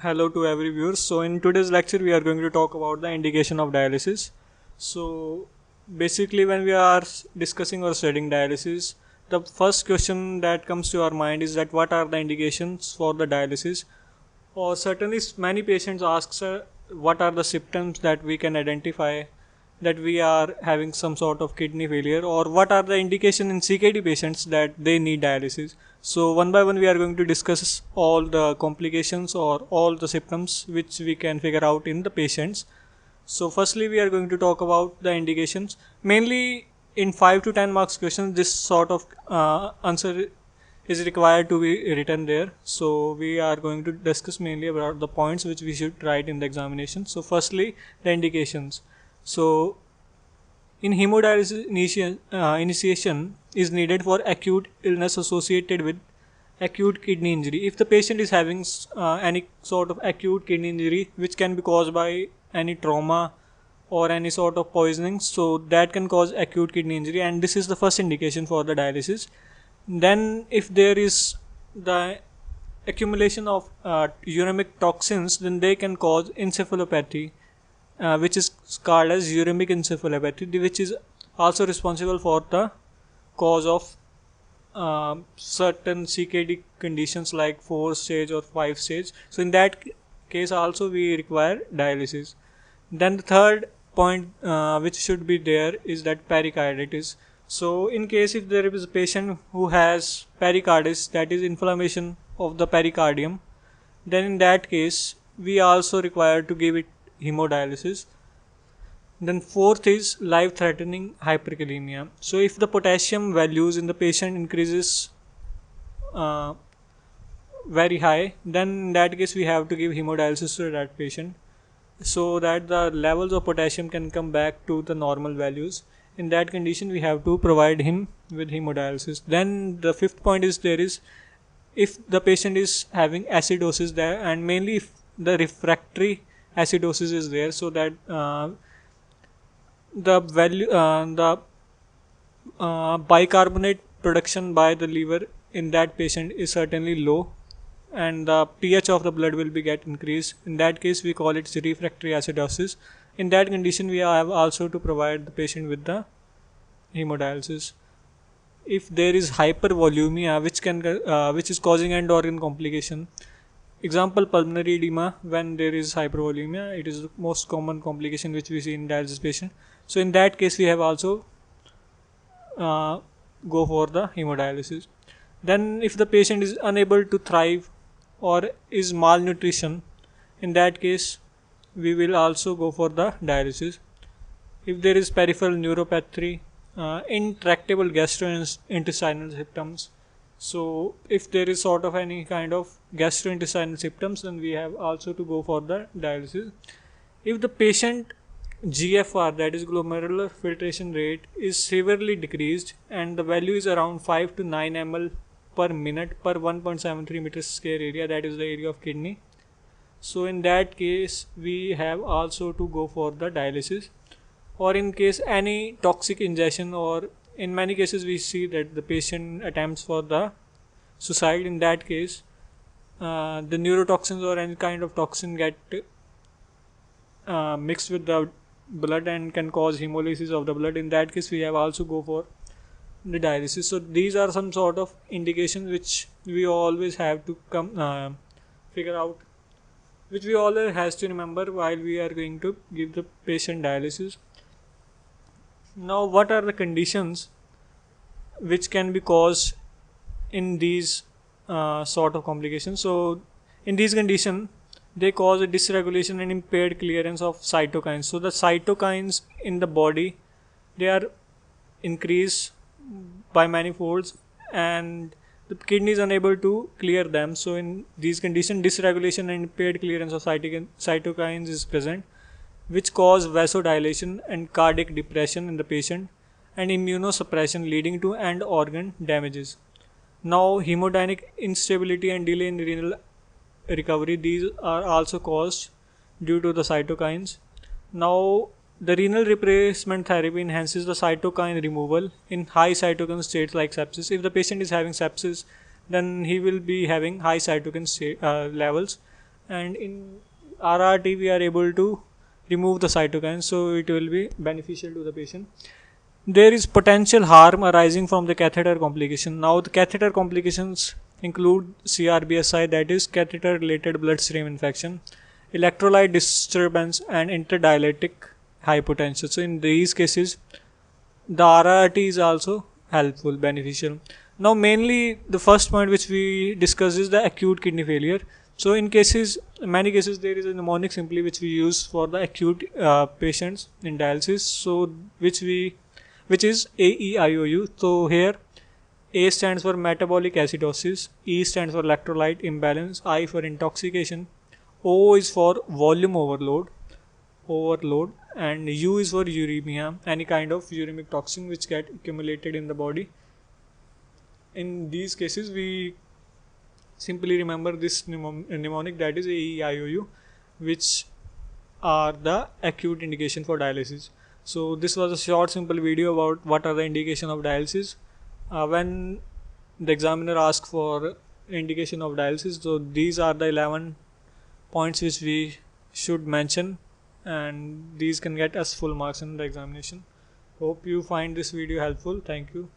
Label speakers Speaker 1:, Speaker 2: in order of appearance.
Speaker 1: Hello to every viewer. So in today's lecture we are going to talk about the indication of dialysis. So basically when we are discussing or studying dialysis, the first question that comes to our mind is that what are the indications for the dialysis? Or certainly many patients ask what are the symptoms that we can identify that we are having some sort of kidney failure, or what are the indication in CKD patients that they need dialysis. So one by one we are going to discuss all the complications or all the symptoms which we can figure out in the patients. So firstly we are going to talk about the indications. Mainly in 5 to 10 marks questions this sort of answer is required to be written there. So we are going to discuss mainly about the points which we should write in the examination. So firstly the indications. So in hemodialysis initiation is needed for acute illness associated with acute kidney injury. If the patient is having any sort of acute kidney injury which can be caused by any trauma or any sort of poisoning, so that can cause acute kidney injury, and this is the first indication for the dialysis. Then if there is the accumulation of uremic toxins, then they can cause encephalopathy, which is called as uremic encephalopathy, which is also responsible for the cause of certain CKD conditions like 4 stage or 5 stage. So in that case also we require dialysis. Then the third point which should be there is that pericarditis. So in case if there is a patient who has pericarditis, that is inflammation of the pericardium, then in that case we also require to give it hemodialysis. Then fourth is life-threatening hyperkalemia. So if the potassium values in the patient increases very high, then in that case we have to give hemodialysis to that patient so that the levels of potassium can come back to the normal values. In that condition we have to provide him with hemodialysis. Then the fifth point is there is if the patient is having acidosis there, and mainly if the refractory acidosis is there, so that the value the bicarbonate production by the liver in that patient is certainly low, and the pH of the blood will be get increased. In that case we call it refractory acidosis. In that condition we have also to provide the patient with the hemodialysis. If there is hypervolemia which is causing end organ complication, example pulmonary edema, when there is hypervolemia, it is the most common complication which we see in dialysis patient. So in that case we have also go for the hemodialysis. Then if the patient is unable to thrive or is malnutrition, in that case we will also go for the dialysis. If there is peripheral neuropathy, intractable gastrointestinal symptoms, so if there is sort of any kind of gastrointestinal symptoms, then we have also to go for the dialysis. If the patient GFR, that is glomerular filtration rate, is severely decreased and the value is around 5 to 9 ml per minute per 1.73 meters square area, that is the area of kidney, so in that case we have also to go for the dialysis. Or in case any toxic ingestion, or in many cases we see that the patient attempts for the suicide, in that case the neurotoxins or any kind of toxin get mixed with the blood and can cause hemolysis of the blood. In that case we have also go for the dialysis. So these are some sort of indications which we always have to come figure out, which we always has to remember while we are going to give the patient dialysis. Now what are the conditions which can be caused in these sort of complications? So in these conditions they cause a dysregulation and impaired clearance of cytokines. So the cytokines in the body, they are increased by many folds and the kidney is unable to clear them. So in these conditions dysregulation and impaired clearance of cytokines is present, which cause vasodilation and cardiac depression in the patient and immunosuppression leading to end organ damages. Now hemodynamic instability and delay in renal recovery, these are also caused due to the cytokines. Now the renal replacement therapy enhances the cytokine removal in high cytokine states like sepsis. If the patient is having sepsis, then he will be having high cytokine levels, and in RRT we are able to remove the cytokines, so it will be beneficial to the patient. There is potential harm arising from the catheter complication. Now the catheter complications include CRBSI, that is catheter related bloodstream infection, electrolyte disturbance and interdialytic hypotension. So in these cases the RRT is also helpful, beneficial. Now mainly the first point which we discuss is the acute kidney failure. So in many cases there is a mnemonic simply which we use for the acute patients in dialysis. So which is AEIOU. So here A stands for metabolic acidosis, E stands for electrolyte imbalance, I for intoxication, O is for volume overload, and U is for uremia, any kind of uremic toxin which get accumulated in the body. In these cases we simply remember this mnemonic, that is AEIOU, which are the acute indication for dialysis. So this was a short simple video about what are the indication of dialysis. When the examiner asks for indication of dialysis, so these are the 11 points which we should mention, and these can get us full marks in the examination. Hope you find this video helpful. Thank you.